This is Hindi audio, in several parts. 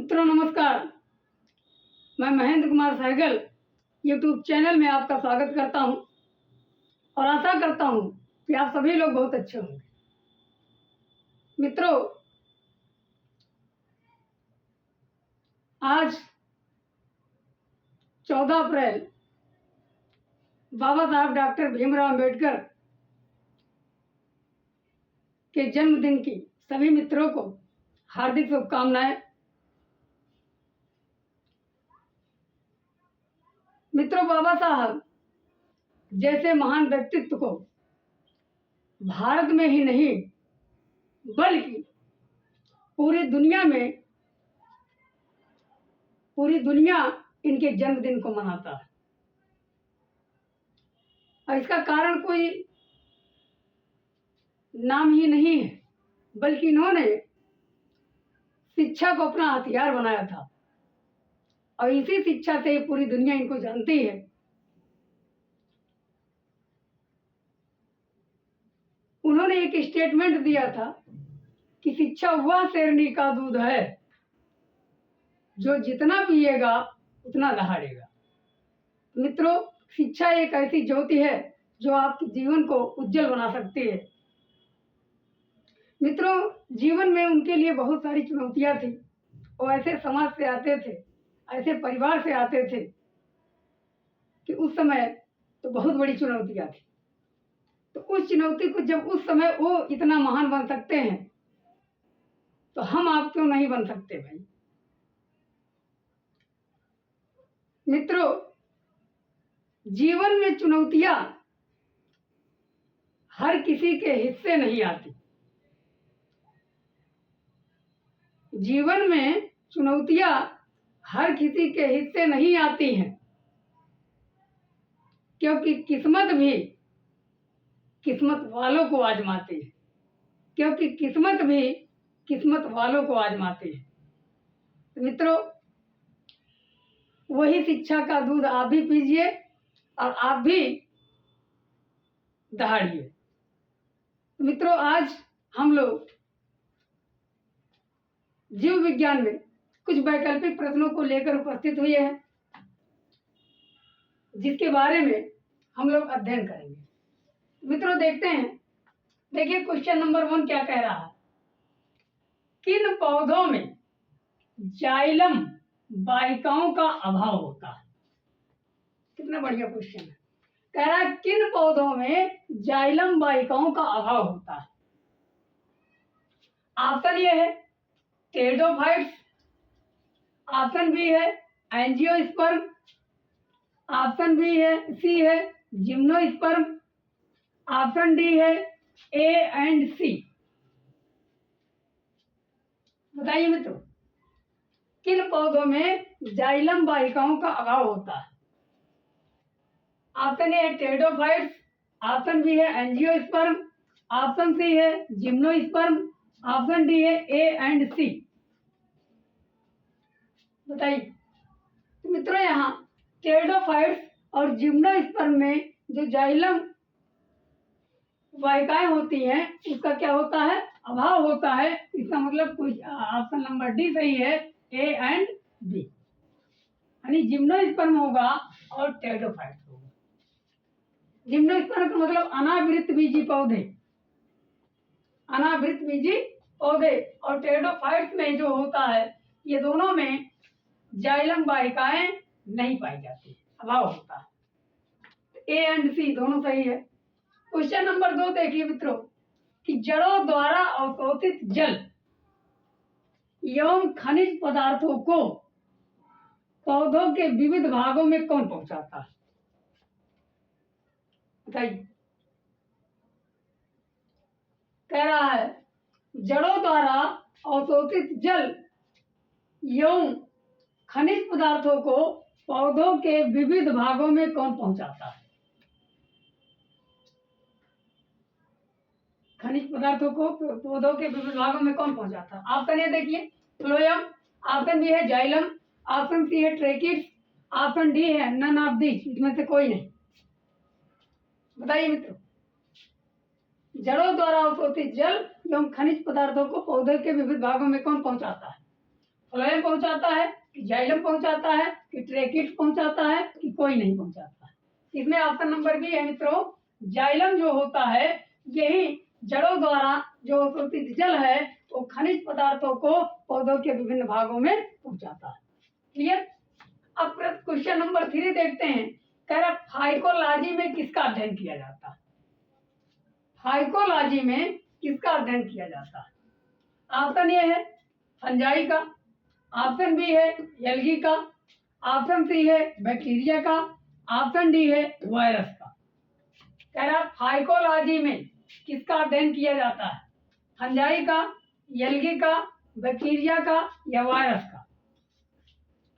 मित्रों नमस्कार। मैं महेंद्र कुमार सहगल यूट्यूब चैनल में आपका स्वागत करता हूं और आशा करता हूं कि आप सभी लोग बहुत अच्छे होंगे। मित्रों, आज 14 अप्रैल बाबा साहब डॉक्टर भीमराव अंबेडकर के जन्मदिन की सभी मित्रों को हार्दिक शुभकामनाएं। मित्रों, बाबा साहब जैसे महान व्यक्तित्व को भारत में ही नहीं बल्कि पूरी दुनिया इनके जन्मदिन को मनाता है। और इसका कारण कोई नाम ही नहीं है, बल्कि इन्होंने शिक्षा को अपना हथियार बनाया था और इसी शिक्षा से पूरी दुनिया इनको जानती है। उन्होंने एक स्टेटमेंट दिया था कि शिक्षा वह शेरनी का दूध है जो जितना पिएगा उतना दहाड़ेगा। मित्रों, शिक्षा एक ऐसी ज्योति है जो आपके जीवन को उज्जवल बना सकती है। मित्रों, जीवन में उनके लिए बहुत सारी चुनौतियां थी। वो ऐसे समाज से आते थे, ऐसे परिवार से आते थे कि उस समय तो बहुत बड़ी चुनौतियां थी। तो उस चुनौती को जब उस समय वो इतना महान बन सकते हैं तो हम आप क्यों नहीं बन सकते भाई। मित्रों, जीवन में चुनौतियां हर किसी के हिस्से नहीं आती। जीवन में चुनौतियां हर किसी के हिस्से नहीं आती हैं, क्योंकि किस्मत भी किस्मत वालों को आजमाती है। तो मित्रों, वही शिक्षा का दूध आप भी पीजिए और आप भी दहाड़िए। मित्रों, आज हम लोग जीव विज्ञान में कुछ वैकल्पिक प्रश्नों को लेकर उपस्थित हुए हैं, जिसके बारे में हम लोग अध्ययन करेंगे। मित्रों, देखते हैं। देखिए, क्वेश्चन नंबर 1 क्या कह रहा है। किन पौधों में जाइलम वाहिकाओं का अभाव होता है? कितना बढ़िया क्वेश्चन है। कह रहा है किन पौधों में जाइलम वाहिकाओं का अभाव होता है। ऑप्शन ये है टेरिडोफाइट्स, ऑप्शन बी है एंजियोस्पर्म, ऑप्शन सी है जिम्नोस्पर्म, ऑप्शन डी है ए एंड सी। बताइए मित्रों, किन पौधों में जाइलम वाहिकाओं का अभाव होता है। ऑप्शन ए है टेरिडोफाइट्स, ऑप्शन बी है एंजियोस्पर्म, ऑप्शन सी है जिम्नोस्पर्म, ऑप्शन डी है ए एंड सी। बताइए। तो मित्रों, यहाँ टेरिडोफाइट्स और जिम्नोस्पर्म में जो जाइलम वाहिकाएं होती हैं उसका क्या होता है? अभाव होता है। इसका मतलब कुछ ऑप्शन नंबर डी सही है, ए एंड बी, यानी जिम्नोस्पर्म होगा और टेरिडोफाइट्स होगा। जिम्नोस्पर्म का मतलब अनावृत बीजी पौधे, और टेरिडोफाइट्स में जो होता है ये दोनों में जाइलम वाहिकाएं नहीं पाई जाती, अभाव होता है। ए एंड सी दोनों सही है। क्वेश्चन नंबर 2 देखिए मित्रों कि जड़ों द्वारा अवशोषित जल एवं खनिज पदार्थों को पौधों के विविध भागों में कौन पहुंचाता है? बताइए। कह रहा है जड़ों द्वारा अवशोषित जल एवं खनिज पदार्थों को पौधों के विविध भागों में कौन पहुंचाता है? खनिज पदार्थों को पौधों के विविध भागों में कौन पहुंचाता है? ऑप्शन ए देखिए फ्लोएम, ऑप्शन बी है जाइलम, ऑप्शन सी है ट्रेकिड्स, ऑप्शन डी है नन ऑफ दीज, इसमें से कोई नहीं। बताइए मित्रों, जड़ों द्वारा अवशोषित जल एवं खनिज पदार्थों को पौधे के विविध भागों में कौन पहुंचाता है? फ्लोएम पहुंचाता है कि जाइलम पहुंचाता है कि ट्रेकिट पहुंचाता है कि कोई नहीं पहुंचाता है? इसमें ऑप्शन नंबर बी है मित्रों, जाइलम जो होता है यही जड़ों द्वारा जो अवशोषित जल है वो खनिज पदार्थों को पौधों के विभिन्न भागों में पहुंचाता है। क्लियर? अब क्वेश्चन नंबर 3 देखते हैं। कह रहा फाइकोलॉजी में किसका अध्ययन किया जाता है? फाइकोलॉजी में किसका अध्ययन किया जाता है? ऑप्शन ए है फंजाई का, ऑप्शन बी है एल्गी का, ऑप्शन सी है बैक्टीरिया का, ऑप्शन डी है वायरस का। कह रहा फाइकोलॉजी में किसका अध्ययन किया जाता है? फंजाई का, एल्गी का, बैक्टीरिया का या वायरस का?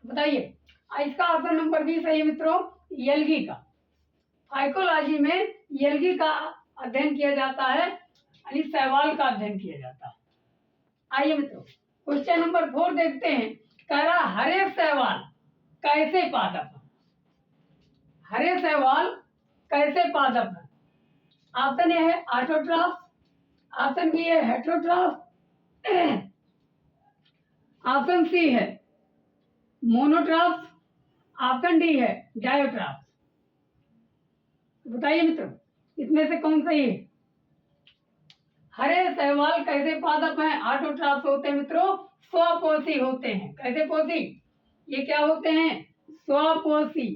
बताइए। इसका ऑप्शन नंबर बी सही है मित्रों, एल्गी का। फाइकोलॉजी में एल्गी का अध्ययन किया जाता है, यानी शैवाल का अध्ययन किया जाता है। आइए मित्रों क्वेश्चन नंबर 4 देखते हैं। कह रहा हरे शैवाल कैसे पादप है? हरे शैवाल कैसे पादप है? ऑप्शन ए है ऑटोट्रॉफ, ऑप्शन बी है हेटेरोट्रॉफ, ऑप्शन सी है मोनोट्रॉफ, ऑप्शन डी है डायोट्रॉफ। बताइए मित्रों इसमें से कौन सही है? हरे शैवाल कैसे पादप हैं? ऑटोट्रॉफ होते हैं मित्रों, स्वपोषी होते हैं। कैसे पोषी? ये क्या होते हैं? स्वपोषी।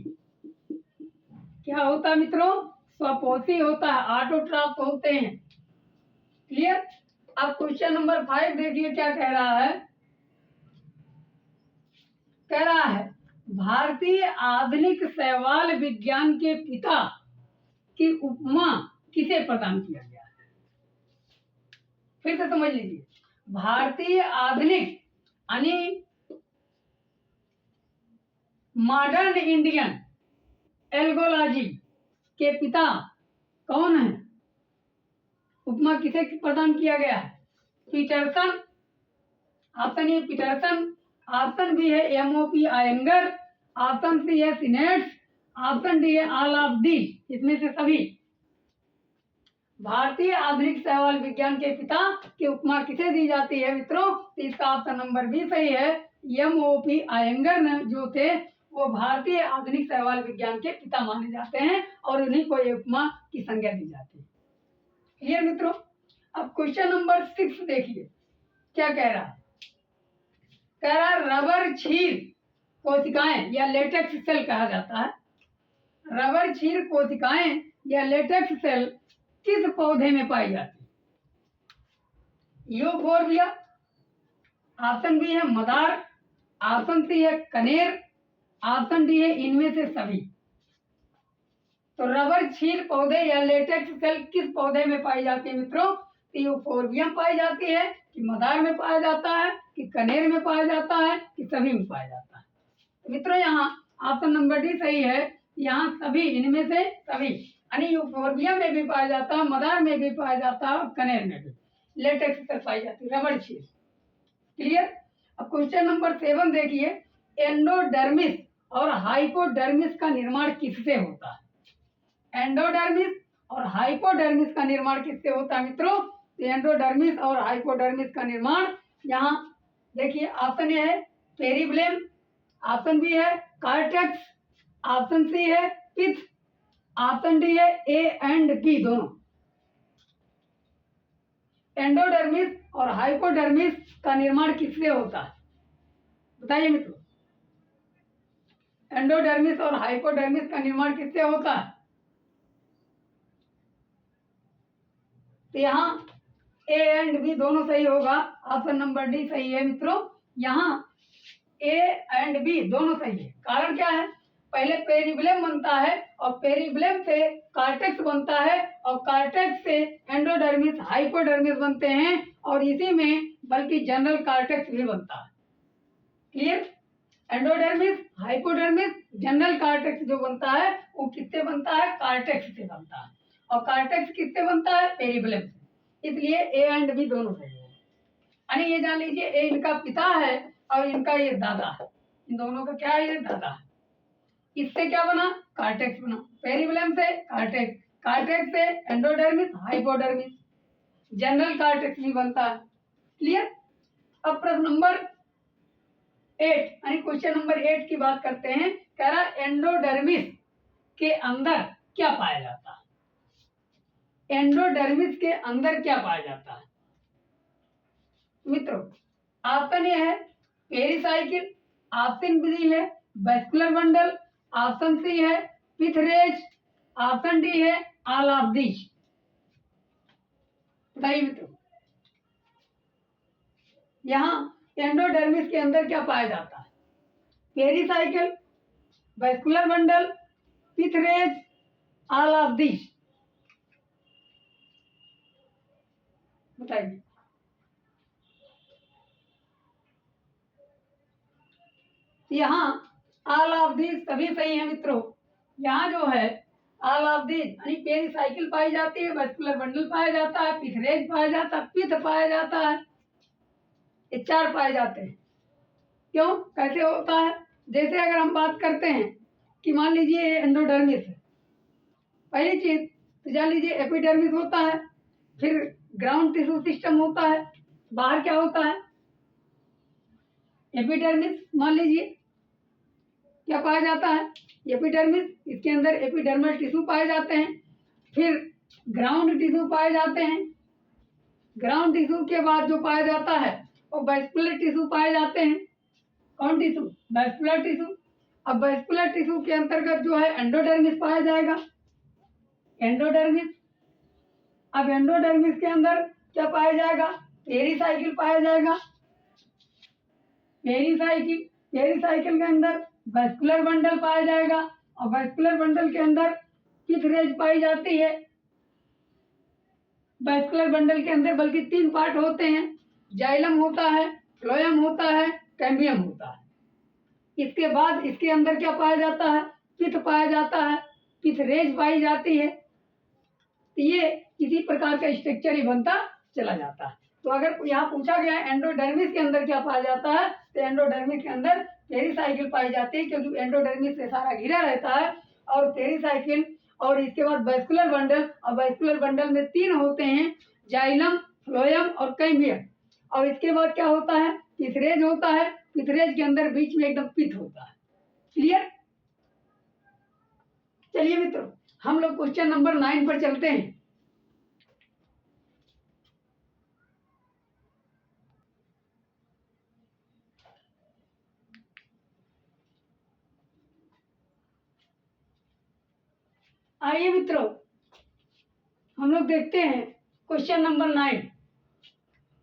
क्या होता है मित्रों? स्वपोषी होता है, ऑटोट्रॉफ होते हैं। क्लियर? अब क्वेश्चन नंबर 5 देखिए क्या कह रहा है। कह रहा है भारतीय आधुनिक शैवाल विज्ञान के पिता की उपमा किसे प्रदान किया गया है? फिर से समझ लीजिए। भारतीय आधुनिक यानी मॉडर्न इंडियन एल्गोलॉजी के पिता कौन है? उपमा किसे प्रदान किया गया है? Peterson, option A Peterson, option B है एमओपी आयंगर, ऑप्शन सी है सिनेट्स, ऑप्शन डी है ऑल ऑफ दी। इसमें से सभी। भारतीय आधुनिक शैवाल विज्ञान के पिता की उपमा किसे दी जाती है मित्रों? तो इसका ऑप्शन नंबर बी सही है। एमओपी आयंगर जो थे वो भारतीय आधुनिक शैवाल विज्ञान के पिता माने जाते हैं और उन्हीं को ये उपमा की संज्ञा दी जाती है। क्लियर मित्रों? अब क्वेश्चन नंबर 6 देखिए क्या कह रहा है। कह रहा रबर क्षीर कोशिकाएं या लेटेक्स सेल कहा जाता है। रबर क्षीर कोशिकाएं या लेटेक्स सेल किस पौधे में पाई जाती है? यूफोर्बिया, ऑप्शन बी है मदार, ऑप्शन सी है कनेर, ऑप्शन डी है इनमें से सभी। तो रबर क्षीर पौधे या लेटेक्स सेल किस पौधे में पाई जाती है मित्रों? यूफोर्बिया में पाई जाती है कि मदार में पाया जाता है कि कनेर में पाया जाता है कि सभी में पाया जाता है? तो मित्रों यहाँ ऑप्शन नंबर डी सही है। यहाँ सभी, इनमें से सभी, यानी यूफोर्बिया में भी पाया जाता है, मदार में भी पाया जाता है और कनेर में भी लेटेक्स सेल पाई जाती है, रबर क्षीर। क्लियर? अब क्वेश्चन नंबर 7 देखिए। एंडोडर्मिस और हाइपोडर्मिस का निर्माण किससे होता है? एंडोडर्मिस और हाइपोडर्मिस का निर्माण किससे होता है मित्रों? तो एंडोडर्मिस और हाइपोडर्मिस का निर्माण यहाँ देखिए ऑप्शन ए है पेरिब्लेम, ऑप्शन बी है कार्टेक्स, ऑप्शन सी है पिथ, ऑप्शन डी है ए एंड बी दोनों। एंडोडर्मिस और हाइपोडर्मिस का निर्माण किससे होता है? बताइए मित्रों। एंडोडर्मिस और हाइपोडर्मिस का निर्माण किससे होता है? तो यहाँ ए एंड बी दोनों सही होगा। ऑप्शन नंबर डी सही है मित्रों। यहाँ ए एंड बी दोनों सही है। कारण क्या है? पहले पेरिब्लेम बनता है और पेरिब्लेम से कार्टेक्स बनता है और कार्टेक्स से एंडोडर्मिस हाइपोडर्मिस बनते हैं और इसी में बल्कि जनरल कार्टेक्स भी बनता है। Clear? Endodermis, hypodermis, general cortex जो बनता है वो किससे बनता है? कार्टेक्स से बनता है। और कार्टेक्स किससे बनता है? पेरिब्लेम से। इसलिए ए एंड बी दोनों सही है। यानी ये जान लीजिए ए इनका पिता है और इनका ये दादा है। इन दोनों का क्या है? ये दादा है। इससे क्या बना? कार्टेक्स बना। पेरिब्लेम से कार्टेक्स, कार्टेक्स से एंडोडर्मिस, हाइपोडर्मिस, जनरल कार्टेक्स भी बनता है। क्लियर? अब प्रश्न नंबर 8 यानी क्वेश्चन नंबर 8 की बात करते हैं। कह रहा एंडोडर्मिस के अंदर क्या पाया जाता है? एंडोडर्मिस के अंदर क्या पाया जाता है मित्रों? ऑप्शन ए है पेरिसाइकिल, ऑप्शन बी है वेस्कुलर बंडल, ऑप्शन सी है पिथरेज, ऑप्शन डी है ऑल ऑफ दीज। बताइए मित्रों, यहाँ एंडोडर्मिस के अंदर क्या पाया जाता है? Pericycle, vascular bundle, pith rays, all of these. बताइए। यहाँ ऑल ऑफ दीज सभी सही है मित्रों। यहाँ जो है ऑल ऑफ दीज यानी पेरिसाइकिल पाई जाती है, वेस्कुलर बंडल पाया जाता है, पिथरेज पाया जाता है, पिथ पाया जाता है, ये 4 पाए जाते हैं। क्यों, कैसे होता है? जैसे अगर हम बात करते हैं कि मान लीजिए एंडोडर्मिस है, पहली चीज तो जान लीजिए एपिडर्मिस होता है, फिर ग्राउंड टिश्यू सिस्टम होता है, बाहर क्या होता है? एपिडर्मिस। मान लीजिए क्या पाया जाता है? एपिडर्मिस, इसके अंदर एपिडर्मल टिश्यू पाए जाते हैं, फिर ग्राउंड टिश्यू पाए जाते हैं, ग्राउंड टिश्यू के बाद जो पाया जाता है वो वेस्कुलर टिश्यू पाए जाते हैं। कौन टिश्यू? Vascular tissue. अब वेस्कुलर टिश्यू के अंतर्गत जो है एंडोडर्मिस पाया जाएगा, एंडोडर्मिस। अब एंडोडर्मिस के अंदर क्या पाया जाएगा? पेरिसाइकिल पाया जाएगा, पेरिसाइकिल। पेरिसाइकिल के अंदर वेस्कुलर बंडल पाया जाएगा और वेस्कुलर बंडल के अंदर पिथरेज पाई जाती है। वेस्कुलर बंडल के अंदर बल्कि 3 पार्ट होते हैं, जाइलम होता है, फ्लोएम होता है, कैम्बियम होता है। इसके बाद इसके अंदर क्या पाया जाता है? पिथ पाया जाता है, पिथरेज पाई जाती है। तो ये इसी प्रकार का स्ट्रक्चर ही बनता चला जाता है। तो अगर यहाँ पूछा गया एंडोडर्मिस के अंदर क्या पाया जाता है, तो एंडोडर्मिस के अंदर पेरिसाइकिल पाई जाती है, क्योंकि एंडोडर्मिस से सारा घिरा रहता है। और पेरिसाइकिल और इसके बाद वेस्कुलर बंडल, और वेस्कुलर बंडल में 3 होते हैं, जाइलम, फ्लोएम और कैम्बियम। और इसके बाद क्या होता है? पिथरेज होता है, पिथरेज के अंदर बीच में एकदम पिथ होता है। क्लियर? चलिए मित्रों, हम लोग क्वेश्चन नंबर 9 पर चलते हैं। आइए मित्रों, हम लोग देखते हैं क्वेश्चन नंबर 9।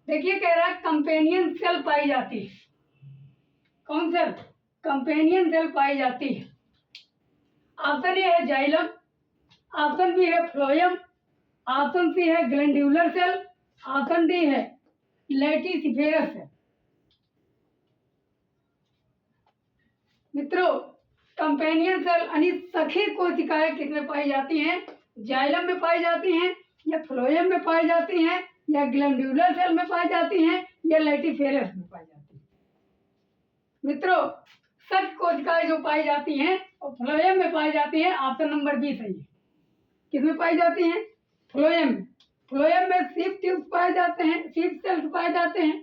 देखिए कह रहा है कंपेनियन सेल पाई जाती है। कौन सेल? कंपेनियन सेल पाई जाती है। ऑप्शन ए है जाइलम, ऑप्शन बी है फ्लोएम, ऑप्शन सी है ग्लैंड्यूलर सेल, ऑप्शन डी है लैटिसिफेरस सेल। मित्रों, कंपेनियन सेल यानी सखी कोशिकाएं किसमें पाई जाती हैं? जाइलम में पाई जाती हैं, या फ्लोएम में पाई जाती हैं, या ग्लैंड्यूलर सेल में पाई जाती हैं, या लैटिफेरस में पाई जाती हैं। मित्रों, सखी कोशिकाएं जो पाई जाती हैं वो फ्लोएम में पाई जाती हैं। ऑप्शन नंबर बी सही है। किसमें पाई जाती हैं? फ्लोएम में। फ्लोएम में सीप ट्यूब्स पाए जाते हैं, सीप सेल्स पाए जाते हैं,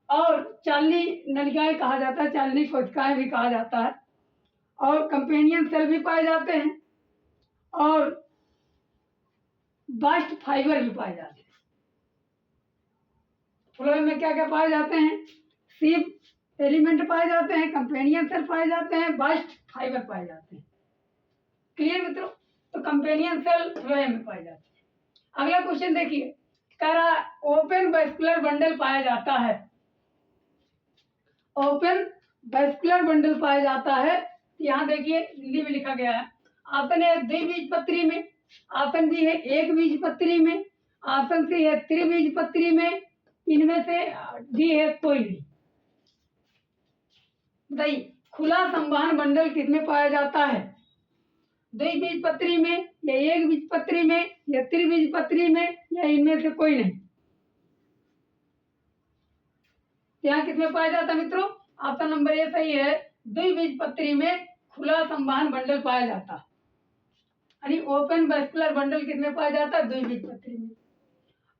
और चालनी नलिकाएं कहा जाता है, चालनी कोशिकाएं भी कहा जाता है, और कंपेनियन सेल भी पाए जाते हैं, और बास्ट फाइबर भी पाए जाते हैं। फ्लोएम में क्या क्या पाए जाते हैं? सीप एलिमेंट पाए जाते हैं, कंपेनियन सेल पाए जाते हैं, बास्ट फाइबर पाए जाते हैं। क्लियर मित्रों? तो कंपेनियन सेल फ्लोएम में पाए जाते हैं। अगला क्वेश्चन देखिए, कह रहा ओपन वेस्कुलर बंडल पाया जाता है। ओपन वेस्कुलर बंडल पाया जाता है, यहाँ देखिए हिंदी में लिखा गया है। ऑप्शन ए द्विबीजपत्री में, ऑप्शन बी है एक बीजपत्री में, ऑप्शन सी है त्रिबीजपत्री में, इनमें से डी है कोई नहीं। बताइए, खुला संवहन बंडल किसमें पाया जाता है? द्विबीजपत्री में, या एक बीजपत्री में, या त्रिबीजपत्री में, या इनमें से कोई नहीं। यहाँ किसमें पाया जाता है मित्रों? ऑप्शन नंबर ए सही है, द्विबीजपत्री में खुला संवहन बंडल पाया जाता है। यानी ओपन वेस्कुलर बंडल किसमें पाया जाता है? द्विबीजपत्री में।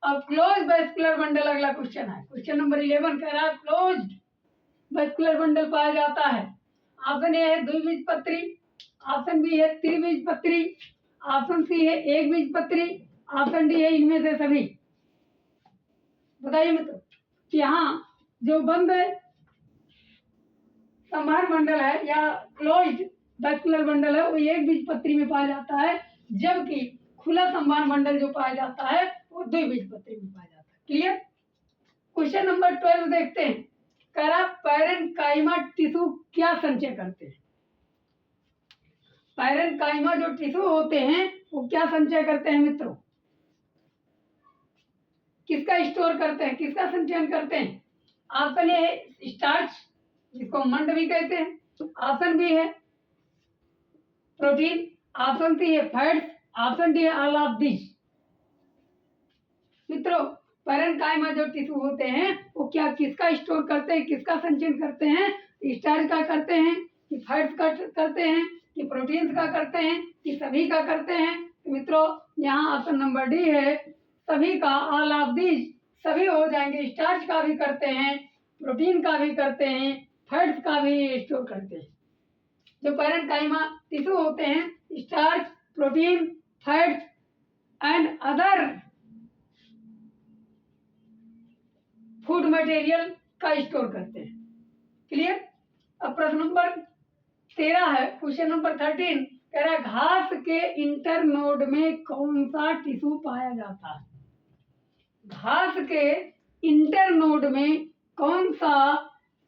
अब क्लोज वेस्कुलर बंडल अगला क्वेश्चन है। क्वेश्चन नंबर 11 कह रहा है क्लोज्ड वेस्कुलर बंडल पाया जाता है? ऑप्शन ए है द्विबीजपत्री, ऑप्शन बी है त्रिबीजपत्री, ऑप्शन सी है एक बीजपत्री, ऑप्शन डी है इनमें से सभी। बताइए मित्रों, यहाँ जो बंद संवहन मंडल है या क्लोज्ड वेस्कुलर बंडल है वो एक बीजपत्री में पाया जाता है, जबकि खुला संवहन मंडल जो पाया जाता है वो द्विबीजपत्री में पाया जाता है। क्लियर? क्वेश्चन नंबर 12 देखते हैं। कह रहा पैरेन्काइमा टिश्यू क्या संचय करते हैं? पैरेन्काइमा जो टिश्यू होते हैं वो क्या संचय करते हैं मित्रों? किसका स्टोर करते हैं, किसका संचयन करते हैं? ऑप्शन ए है स्टार्च, जिसको मंड भी कहते हैं, ऑप्शन बी है प्रोटीन, ऑप्शन सी है फैट्स, ऑप्शन डी है ऑल ऑफ दिस। मित्रों, पैरेन्काइमा जो टिश्यू होते हैं वो क्या किसका स्टोर करते हैं, किसका संचयन करते हैं? स्टार्च का करते हैं कि फैट्स का करते हैं कि प्रोटीन्स का करते हैं कि सभी का करते हैं? तो मित्रों यहाँ ऑप्शन नंबर डी है सभी का, ऑल ऑफ दिस सभी हो जाएंगे। स्टार्च का भी करते हैं, प्रोटीन का भी करते हैं, फैट्स का भी स्टोर करते हैं। जो पैरेन्काइमा टिश्यू होते हैं starch, protein, fats and other food material का स्टोर करते हैं। क्लियर? अब प्रश्न नंबर 13 है, क्वेश्चन नंबर 13 कह रहा है घास के इंटरनोड में कौन सा टिश्यू पाया जाता है? घास के इंटरनोड में कौन सा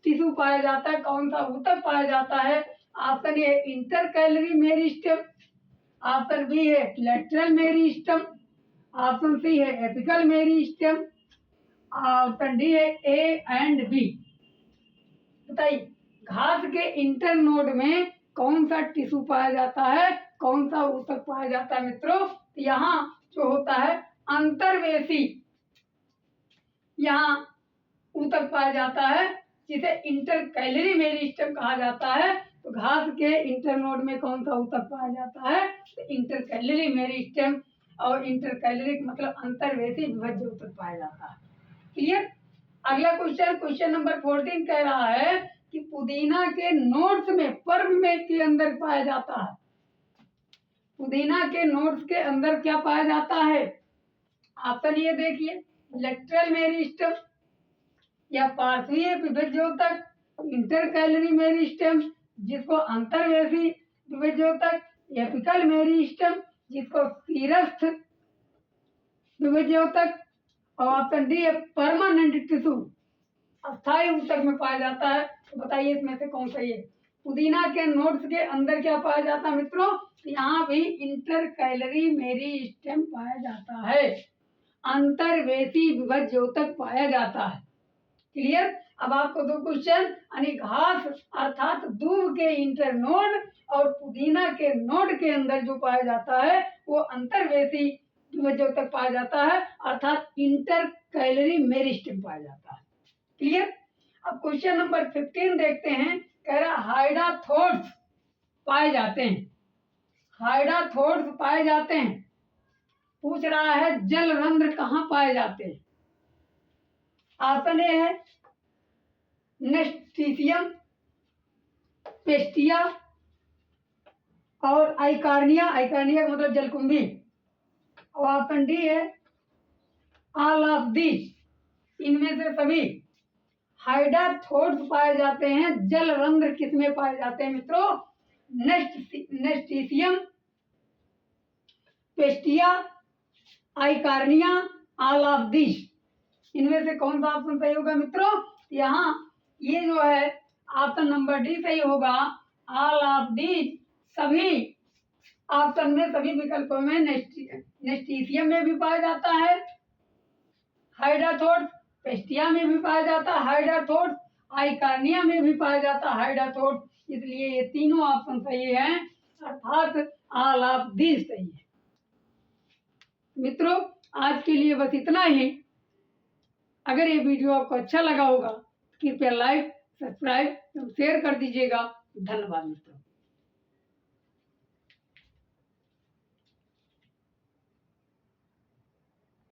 टिश्यू पाया जाता है, कौन सा ऊतक पाया जाता है? Option A intercalary meristem, option B है लेटरल मेरिस्टेम, ऑप्शन सी है एपिकल मेरिस्टेम, ऑप्शन डी है ए एंड बी। बताइए घास के इंटरनोड में कौन सा टिश्यू पाया जाता है, कौन सा ऊतक पाया जाता है मित्रों? यहाँ जो होता है अंतर्वेशी यहाँ ऊतक पाया जाता है जिसे इंटरकैलरी मेरिस्टेम कहा जाता है। तो घास के इंटरनोड में कौन सा ऊतक पाया जाता है? तो इंटरकैलरी मेरिस्टेम, और इंटरकैलरी मतलब अंतर्वेशी विभज्य ऊतक पाया जाता है। क्लियर? अगला क्वेश्चन, क्वेश्चन नंबर 14 कह रहा है कि पुदीना के नोड्स में पर्व में के अंदर पाया जाता है। पुदीना के नोड्स के अंदर क्या पाया जाता है? ऑप्शन ये देखिए लेटरल मेरिस्टेम या पार्श्वीय विभज्योतक, इंटरकैलरी मेरिस्टेम जिसको अंतर्वेशी विभज्योतक, एपिकल मेरिस्टेम जिसको शीरस्थ विभज्योतक, और ऑप्शन डी है परमानेंट टिश्यू अस्थायी ऊतक में पाया जाता है। तो बताइए इसमें से कौन सही है? पुदीना के नोड्स के अंदर क्या पाया जाता है मित्रों? यहाँ भी इंटरकैलरी मेरिस्टेम पाया जाता है, अंतर्वेशी विभज्योतक पाया जाता है। क्लियर? अब आपको दो क्वेश्चन, यानी घास अर्थात दूब के इंटरनोड और पुदीना के नोड के अंदर जो पाया जाता है वो अंतर्वेशी विभज्योतक पाया जाता है अर्थात इंटरकैलरी मेरिस्टेम पाया जाता है। क्लियर? अब क्वेश्चन नंबर 15 देखते हैं। कह रहा हाइडाथोड्स पाए जाते हैं, हाइडाथोड्स पाए जाते हैं। पूछ रहा है जल रंध्र कहाँ पाए जाते हैं? ऑप्शन ए है नेस्टीसियम, पेस्टिया और आइकार्निया, आइकार्निया का मतलब जलकुंभी, और ऑप्शन डी है ऑल ऑफ दिस इनमें से सभी। हाइडाथोड्स पाए जाते हैं, जल रंध्र किसमें पाए जाते हैं मित्रों? नेस्टीसियम, पेस्टिया, आइकार्निया, ऑल ऑफ दिस इनमें से कौन सा ऑप्शन सही होगा मित्रों? यहाँ ये जो है ऑप्शन नंबर डी सही होगा, ऑल ऑफ दिस सभी। ऑप्शन में सभी विकल्पों में नेस्टीसियम में भी पाया जाता है हाइडाथोड्स, पेस्टिया में भी पाया जाता है हाइडाथोड्स, आइकार्निया में भी पाया जाता है हाइडाथोड्स, इसलिए ये तीनों ऑप्शन सही हैं अर्थात ऑल ऑफ दिस सही है। मित्रों आज के लिए बस इतना ही। अगर ये वीडियो आपको अच्छा लगा होगा कृपया लाइक, सब्सक्राइब और शेयर कर दीजिएगा। धन्यवाद मित्रों।